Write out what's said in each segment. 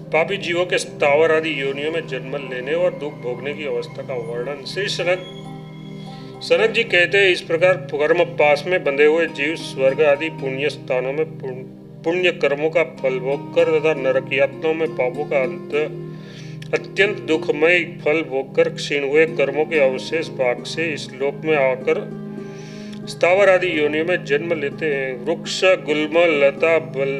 पापी जीवों के स्थावर आदि योनियों में जन्म लेने और दुख भोगने की अवस्था का वर्णन। श्री सनक जी कहते हैं, इस प्रकार कर्म पास में बंधे हुए जीव स्वर्ग आदि पुण्य स्थानों में पुण्य कर्मों का फल भोग कर तथा नरक यातनाओं में पापों का अत्यंत दुखमय फल भोग कर क्षीण हुए कर्मों के अवशेष भाग से इस लोक में आकर स्थावर आदि योनियों में जन्म लेते हैं। वृक्ष, गुल्म, लता,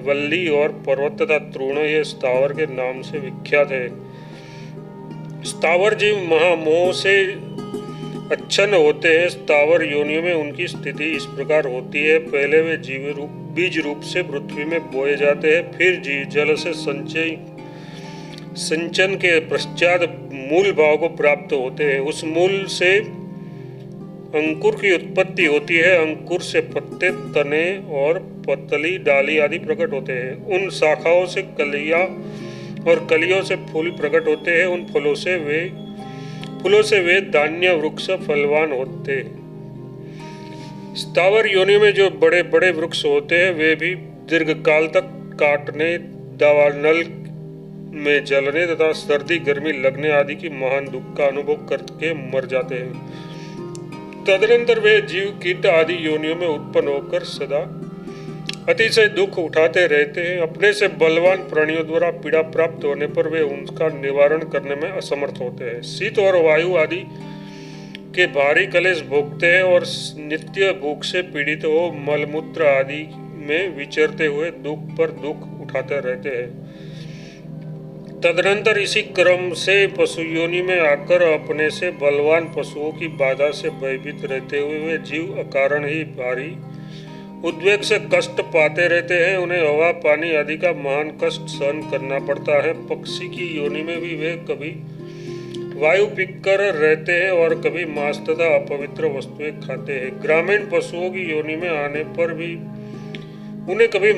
वल्ली और पर्वत तथा तृण ये स्थावर के नाम से विख्यात है। स्थावर जीव महामोह से अच्छन्न होते हैं। स्थावर योनियों में उनकी स्थिति इस प्रकार होती है, पहले वे बीज रूप से पृथ्वी में बोए जाते हैं, फिर जीव जल से सिंचन के पश्चात मूल भाव को प्राप्त होते हैं। उस मूल से अंकुर की उत्पत्ति होती है। अंकुर से पत्ते, तने और पतली डाली आदि प्रकट होते हैं। उन शाखाओं से कलियां और कलियों से फूल प्रकट होते हैं। उन फूलों से वे धान्य वृक्ष फलवान होते हैं। स्थावर योनि में जो बड़े बड़े वृक्ष होते हैं वे भी दीर्घकाल तक काटने, दावानल में जलने तथा सर्दी गर्मी लगने आदि की महान दुख का अनुभव करके मर जाते हैं। तदनंतर वे जीव कीट आदि योनियों में उत्पन्न होकर सदा अतिशय दुख उठाते रहते हैं। अपने से बलवान प्राणियों द्वारा पीड़ा प्राप्त होने पर वे उनका निवारण करने में असमर्थ होते हैं। शीत और वायु आदि के भारी कलेश भोगते हैं और नित्य भूख से पीड़ित हो मलमूत्र आदि में विचरते हुए दुख पर दुख उठाते रहते हैं। तदनंतर इसी क्रम से पशु योनि में आकर अपने से बलवान पशुओं की बाधा से भयभीत रहते हुए वे जीव अकारण ही भारी उद्वेग से कष्ट पाते रहते हैं। उन्हें हवा, पानी आदि का महान कष्ट सहन करना पड़ता है। पक्षी की योनि में भी वे कभी वायु पीकर रहते हैं और कभी मांस तथा अपवित्र वस्तुएं खाते हैं। ग्रामीण पशुओं की योनि में आने पर भी उन्हें कभी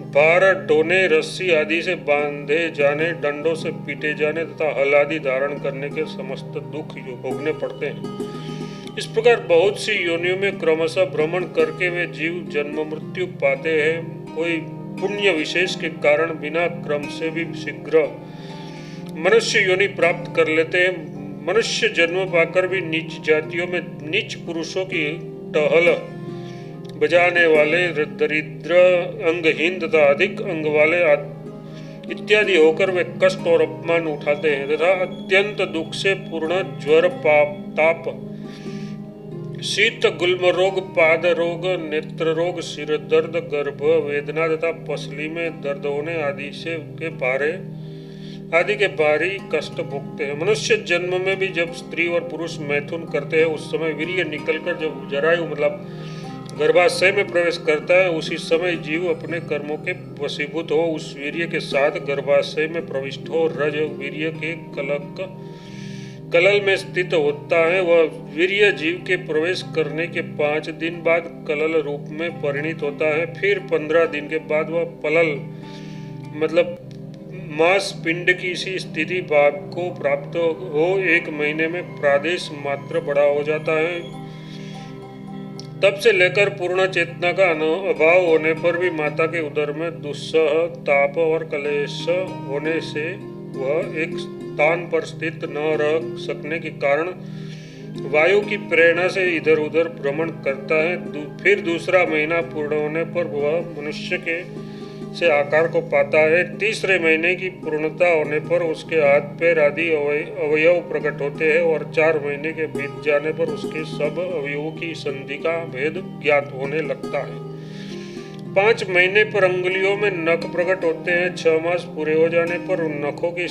भार ढोने, रस्सी आदि से बांधे जाने, डंडों से पीटे जाने तथा हल आदि धारण करने के समस्त दुख भोगने पड़ते हैं। इस प्रकार बहुत सी योनियों में क्रमशः भ्रमण करके वे जीव जन्म मृत्यु पाते हैं। कोई पुण्य विशेष के कारण बिना क्रम से भी शीघ्र मनुष्य योनि प्राप्त कर लेते हैं। मनुष्य जन्म पाकर भी नीच जातियों में नीच पुरुषों की टहल बजाने वाले, दरिद्र, अंगहीन तथा अधिक अंग वाले इत्यादि होकर वे कष्ट और अपमान उठाते हैं तथा अत्यंत दुख से पूर्ण ज्वर, ताप, शीत, गुल्म रोग, पाद रोग, नेत्र रोग, सिर दर्द, गर्भ वेदना तथा पसली में दर्द होने आदि के भारी कष्ट भोगते हैं। मनुष्य जन्म में भी जब स्त्री और पुरुष मैथुन करते हैं उस समय वीर्य निकलकर जब जरायु मतलब गर्भाशय में प्रवेश करता है, उसी समय जीव अपने कर्मों के वशीभूत हो उस वीर्य के साथ गर्भाशय में प्रविष्ट हो रज वीर्य के कलल में स्थित होता है। वह वीर्य जीव के प्रवेश करने के 5 दिन बाद कलल रूप में परिणित होता है। फिर 15 दिन के बाद वह पलल मतलब मांस पिंड की सी स्थिति भाग को प्राप्त हो 1 महीने में प्रादेश मात्र बड़ा हो जाता है। तब से लेकर पूर्ण चेतना का अभाव होने पर भी माता के उदर में दुस्सह, ताप और क्लेश होने से वह एक स्थान पर स्थित न रह सकने के कारण वायु की प्रेरणा से इधर उधर भ्रमण करता है। फिर दूसरा महीना पूर्ण होने पर वह मनुष्य के से आकार को पाता है। तीसरे महीने की पूर्णता होने पर उसके हाथ पैर आदि अवयव प्रकट होते हैं और 4 महीने के बीत जाने पर उसके सब अवयवों की संधि का भेद ज्ञात होने लगता है। 5 महीने पर अंगुलियों में नख प्रकट होते हैं। 6 मास पूरे हो जाने पर उन नखों की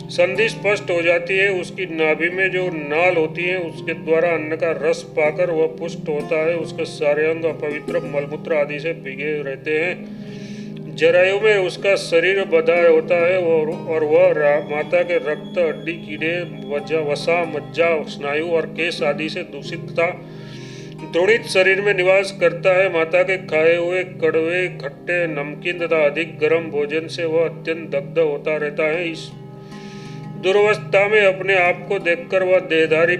संधि स्पष्ट हो जाती है। उसकी नाभि में जो नाल होती है उसके द्वारा अन्न का रस पाकर वह पुष्ट होता है। उसके सारे अंग अपवित्र मलमूत्र आदि से भीगे रहते हैं। जरायु में उसका शरीर बंधा होता है और वह माता के रक्त, हड्डी, कीड़े, वसा, मज्जा, स्नायु और केश आदि से दूषित तथा द्रोणित शरीर में निवास करता है। माता के खाए हुए कड़वे, खट्टे, नमकीन तथा अधिक गर्म भोजन से वह अत्यंत दग्ध होता रहता है। इस दुर्वस्था में अपने आप को देखकर वह देहधारी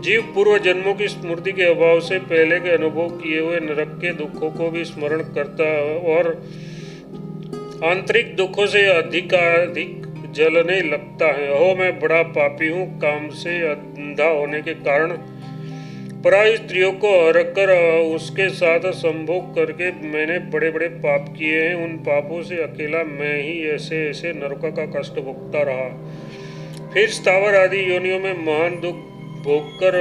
जीव पूर्व जन्मों की स्मृति के अभाव से पहले के अनुभव किए हुए नरक के दुखों को भी स्मरण करता है और आंतरिक दुखों से अधिकाधिक जलने लगता है। ओह, मैं बड़ा पापी हूँ। काम से अंधा होने के कारण पराई स्त्रियों को हरक कर उसके साथ संभोग करके मैंने बड़े बड़े पाप किए हैं। उन पापों से अकेला मैं ही ऐसे ऐसे नरक का कष्ट भोगता रहा। फिर स्थावर आदि योनियों में महान दुख भोगकर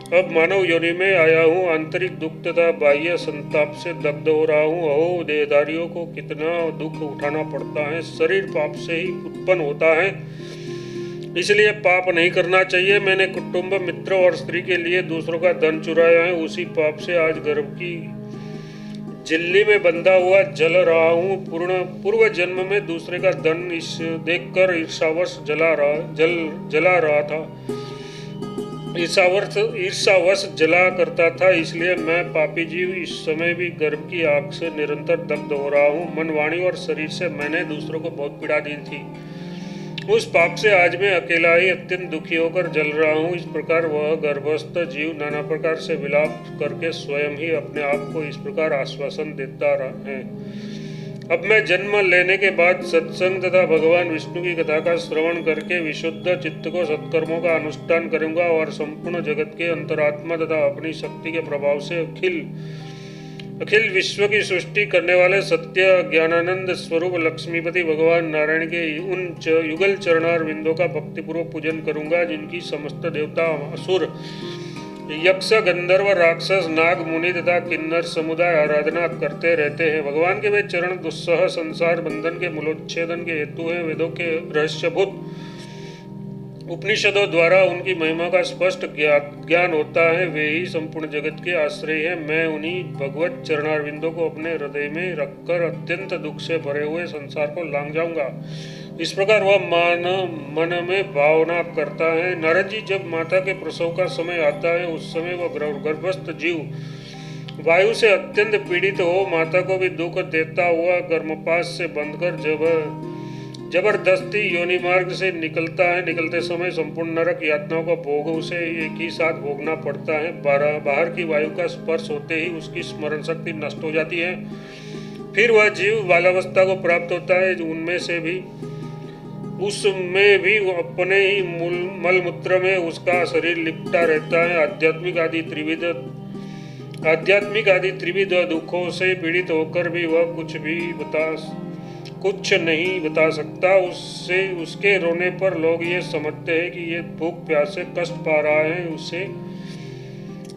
अब मानव योनि में आया हूँ। आंतरिक दुख तथा बाह्य संताप से दग्ध हो रहा हूँ। अहो, देहधारियों को कितना दुख उठाना पड़ता है। शरीर पाप से ही उत्पन्न होता है, इसलिए पाप नहीं करना चाहिए। मैंने कुटुंब, मित्र और स्त्री के लिए दूसरों का धन चुराया है। उसी पाप से आज गर्भ की झिल्ली में बंधा हुआ जल रहा हूँ। पूर्व जन्म में दूसरे का धन देखकर ईर्षावश जला रहा था। ईर्षावश जला करता था, इसलिए मैं पापी जीव इस समय भी गर्भ की आग से निरंतर दग्ध हो रहा हूँ। मन, वाणी और शरीर से मैंने दूसरों को बहुत पीड़ा दी थी। उस पाप से आज मैं अकेला ही अत्यंत दुखी होकर जल रहा हूँ। इस प्रकार वह गर्भस्थ जीव नाना प्रकार से विलाप करके स्वयं ही अपने आप को इस प्रकार आश्वासन देता है। अब मैं जन्म लेने के बाद सत्संग तथा भगवान विष्णु की कथा का श्रवण करके विशुद्ध चित्त को सत्कर्मों का अनुष्ठान करूंगा और संपूर्ण जगत के अंतरात्मा तथा अपनी शक्ति के प्रभाव से अखिल विश्व की सृष्टि करने वाले सत्य ज्ञानानंद स्वरूप लक्ष्मीपति भगवान नारायण के उन युगल चरणार बिंदों का भक्तिपूर्वक पूजन करूंगा, जिनकी समस्त देवता, असुर, यक्ष, गंधर्व, राक्षस, नाग, मुनि तथा किन्नर समुदाय आराधना करते रहते हैं। भगवान के वे चरण दुस्सह संसार बंधन के मूलोच्छेदन के हेतु हैं। वेदों के रहस्यभूत उपनिषदों द्वारा उनकी महिमा का स्पष्ट ज्ञान होता है। वे ही संपूर्ण जगत के आश्रय हैं। मैं उन्हीं भगवत चरणारविंदों को अपने हृदय में रखकर अत्यंत दुख से भरे हुए संसार को लांघ जाऊंगा। इस प्रकार वह मन में भावना करता है। नारद जी, जब माता के प्रसव का समय आता है, उस समय वह गर्भस्थ जीव वायु से अत्यंत पीड़ित हो माता को भी दुख देता हुआ गर्भपाश से बंधकर जबरदस्ती योनि मार्ग से निकलता है। निकलते समय संपूर्ण नरक यातनाओं का भोग उसे एक ही साथ भोगना पड़ता है। बाहर की वायु का स्पर्श होते ही उसकी स्मरण शक्ति नष्ट हो जाती है। फिर वह जीव बालावस्था को प्राप्त होता है। उसमें भी अपने ही मल मूत्र में उसका शरीर लिपटा रहता है। आध्यात्मिक आदि त्रिविध दुखों से पीड़ित होकर भी वह कुछ नहीं बता सकता। उसके रोने पर लोग ये समझते हैं कि ये भूख प्यास से कष्ट पा रहा है,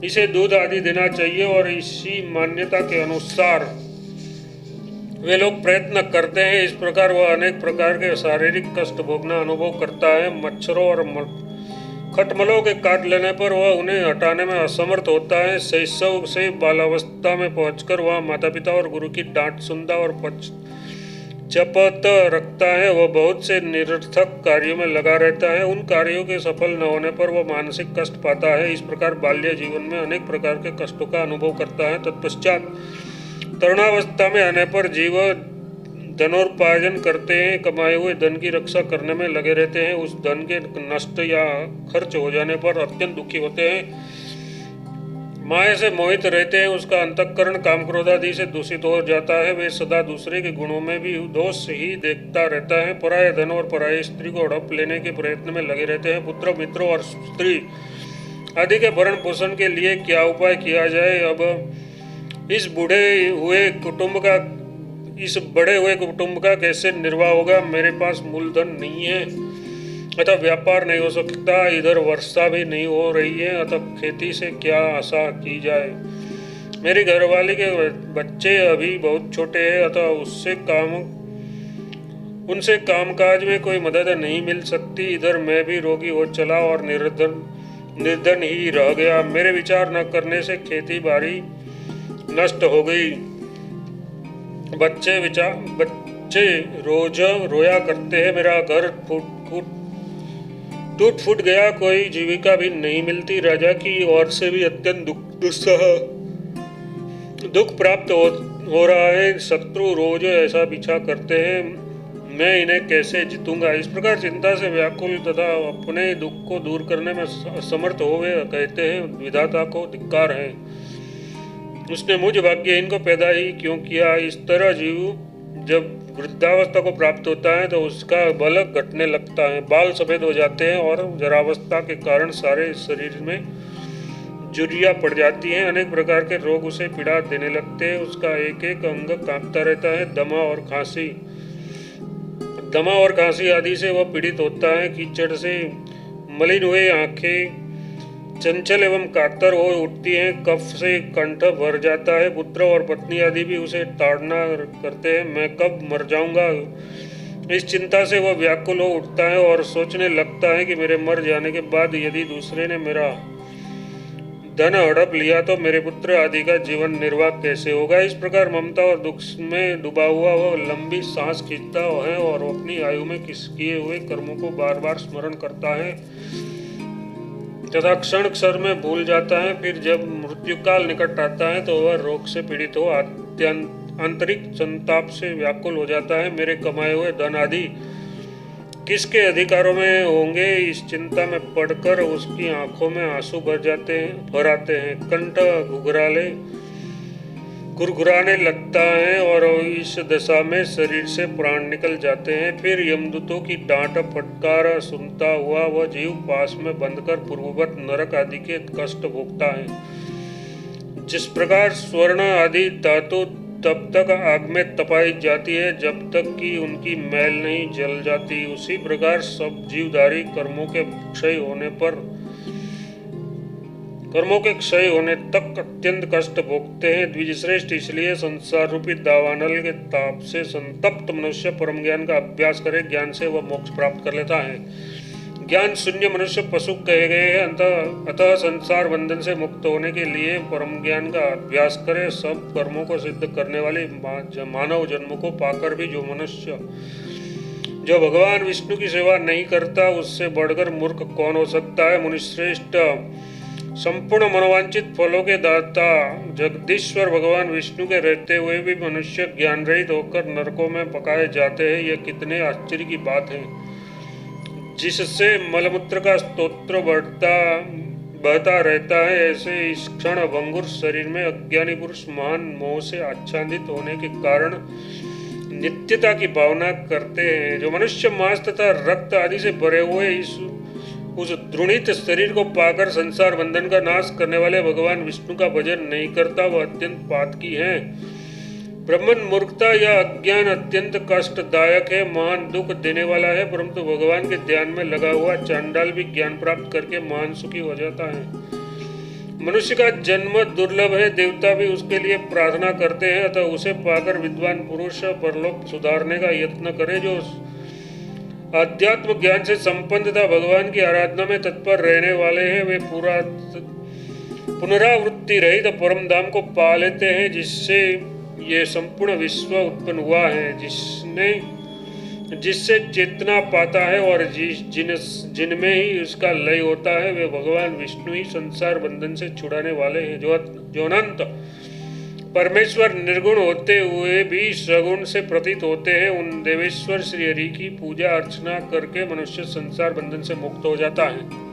इसे दूध आदि देना चाहिए, और इसी मान्यता के अनुसार वे लोग प्रयत्न करते हैं। इस प्रकार वह अनेक प्रकार के शारीरिक कष्ट भोगना अनुभव करता है। मच्छरों और खटमलों के काट लेने पर वह उन्हें हटाने में असमर्थ होता है। शैशव से बालावस्था में पहुंचकर वह माता पिता और गुरु की डांट सुनता और चपत रखता है। वह बहुत से निरर्थक कार्यों में लगा रहता है। उन कार्यों के सफल न होने पर वह मानसिक कष्ट पाता है। इस प्रकार बाल्य जीवन में अनेक प्रकार के कष्टों का अनुभव करता है। तत्पश्चात तरुणावस्था में आने पर जीव धनोपार्जन करते हैं। कमाए हुए धन की रक्षा करने में लगे रहते हैं। उस धन के नष्ट या खर्च हो जाने पर अत्यंत दुखी होते हैं। माया से मोहित रहते हैं। उसका अंतःकरण काम क्रोध आदि से दूषित हो जाता है। वे सदा दूसरे के गुणों में भी दोष ही देखता रहता है। पराये धन और पराये स्त्री को हड़प लेने के प्रयत्न में लगे रहते हैं। पुत्र, मित्रों और स्त्री आदि के भरण पोषण के लिए क्या उपाय किया जाए। अब इस बड़े हुए कुटुंब का कैसे निर्वाह होगा। मेरे पास मूलधन नहीं है, अतः व्यापार नहीं हो सकता। इधर वर्षा भी नहीं हो रही है, अतः खेती से क्या आशा की जाए। मेरी घरवाली के बच्चे अभी बहुत छोटे हैं, अतः उनसे कामकाज में कोई मदद नहीं मिल सकती। इधर मैं भी रोगी हो चला और निर्धन ही रह गया। मेरे विचार न करने से खेती बाड़ी नष्ट हो गई। बच्चे रोज रोया करते हैं। मेरा घर टूट फूट गया, कोई जीविका भी नहीं मिलती। राजा की ओर से भी अत्यंत दुख प्राप्त हो रहा है। शत्रु रोज ऐसा पीछा करते हैं, मैं इन्हें कैसे जीतूंगा। इस प्रकार चिंता से व्याकुल तथा अपने दुख को दूर करने में असमर्थ हुए कहते हैं, विधाता को धिक्कार है, उसने मुझ भाग्यहीन को पैदा ही क्यों किया। इस तरह जीव जब वृद्धावस्था को प्राप्त होता है तो उसका बल घटने लगता है, बाल सफेद हो जाते हैं और जरावस्था के कारण सारे शरीर में झुर्रियाँ पड़ जाती हैं। अनेक प्रकार के रोग उसे पीड़ा देने लगते हैं। उसका एक एक अंग कांपता रहता है। दमा और खांसी आदि से वह पीड़ित होता है। कीचड़ से मलिन हुए आंखें चंचल एवं कातर हो उठती हैं। कफ से कंठ भर जाता है। पुत्र और पत्नी आदि भी उसे ताड़ना करते हैं, मैं कब मर जाऊंगा। इस चिंता से वह व्याकुल हो उठता है और सोचने लगता है कि मेरे मर जाने के बाद यदि दूसरे ने मेरा धन हड़प लिया तो मेरे पुत्र आदि का जीवन निर्वाह कैसे होगा। इस प्रकार ममता और दुख में डूबा हुआ वह लंबी सांस खींचता है और अपनी आयु में किए हुए कर्मों को बार बार स्मरण करता है तथा क्षण क्षण में भूल जाता है। फिर जब मृत्यु काल निकट आता है तो वह रोग से पीड़ित हो आंतरिक संताप से व्याकुल हो जाता है। मेरे कमाए हुए धन आदि किसके अधिकारों में होंगे, इस चिंता में पड़कर उसकी आंखों में आंसू भर आते हैं। कंठ गुरगुराने लगता है और इस दशा में शरीर से प्राण निकल जाते हैं। फिर यमदूतों की डांट फटकार सुनता हुआ वह जीव पास में बंधकर पूर्ववत नरक आदि के कष्ट भोगता है। जिस प्रकार स्वर्ण आदि धातु तब तक आग में तपाई जाती है जब तक कि उनकी मैल नहीं जल जाती, उसी प्रकार सब जीवधारी कर्मों के क्षय होने तक अत्यंत कष्ट भोगते हैं। द्विजश्रेष्ठ, इसलिए संसार रूपी दावानल के ताप से संतप्त मनुष्य परम ज्ञान का अभ्यास करे, ज्ञान से वह मोक्ष प्राप्त कर लेता है। ज्ञान शून्य मनुष्य पशु कहे गए हैं। अतः संसार बंधन से मुक्त होने के लिए परम ज्ञान का अभ्यास करे। सब कर्मों को सिद्ध करने वाले मानव जन्म को पाकर भी जो मनुष्य जो भगवान विष्णु की सेवा नहीं करता उससे बढ़कर मूर्ख कौन हो सकता है। मुनिश्रेष्ठ, संपूर्ण मनोवांछित फलों के दाता जगदीश्वर भगवान विष्णु के रहते हुए भी मनुष्य ज्ञान रहित होकर नरकों में पकाए जाते हैं। यह कितने आश्चर्य की बात है। जिससे मलमूत्र का स्तोत्र बहता रहता है, ऐसे इस क्षण भंगुर शरीर में अज्ञानी पुरुष महान मोह से आच्छादित होने के कारण नित्यता की भावना करते हैं। जो मनुष्य मांस तथा रक्त आदि से भरे हुए उस द्रुणित शरीर को पाकर संसार बंधन का नाश करने वाले भगवान विष्णु का भजन नहीं करता, वह अत्यंत पातकी है। ब्रह्मन मूर्खता या अज्ञान अत्यंत कष्टदायक है, महान दुख देने वाला है। परंतु भगवान के ध्यान में लगा हुआ चांडाल भी ज्ञान प्राप्त करके महान सुखी हो जाता है। मनुष्य का जन्म दुर्लभ है, देवता भी उसके लिए प्रार्थना करते हैं, अतः उसे पाकर विद्वान पुरुष परलोक सुधारने का यत्न करे। जो आध्यात्म ज्ञान से संपन्न तथा भगवान की आराधना में तत्पर रहने वाले हैं, वे पुनरावृत्ति रहित परम धाम को पा लेते हैं, जिससे ये संपूर्ण विश्व उत्पन्न हुआ है, जिससे चेतना पाता है और जिनमें ही उसका लय होता है, वे भगवान विष्णु ही संसार बंधन से छुड़ाने वाले हैं। जो अनंत परमेश्वर निर्गुण होते हुए भी सगुण से प्रतीत होते हैं, उन देवेश्वर श्री हरि की पूजा अर्चना करके मनुष्य संसार बंधन से मुक्त हो जाता है।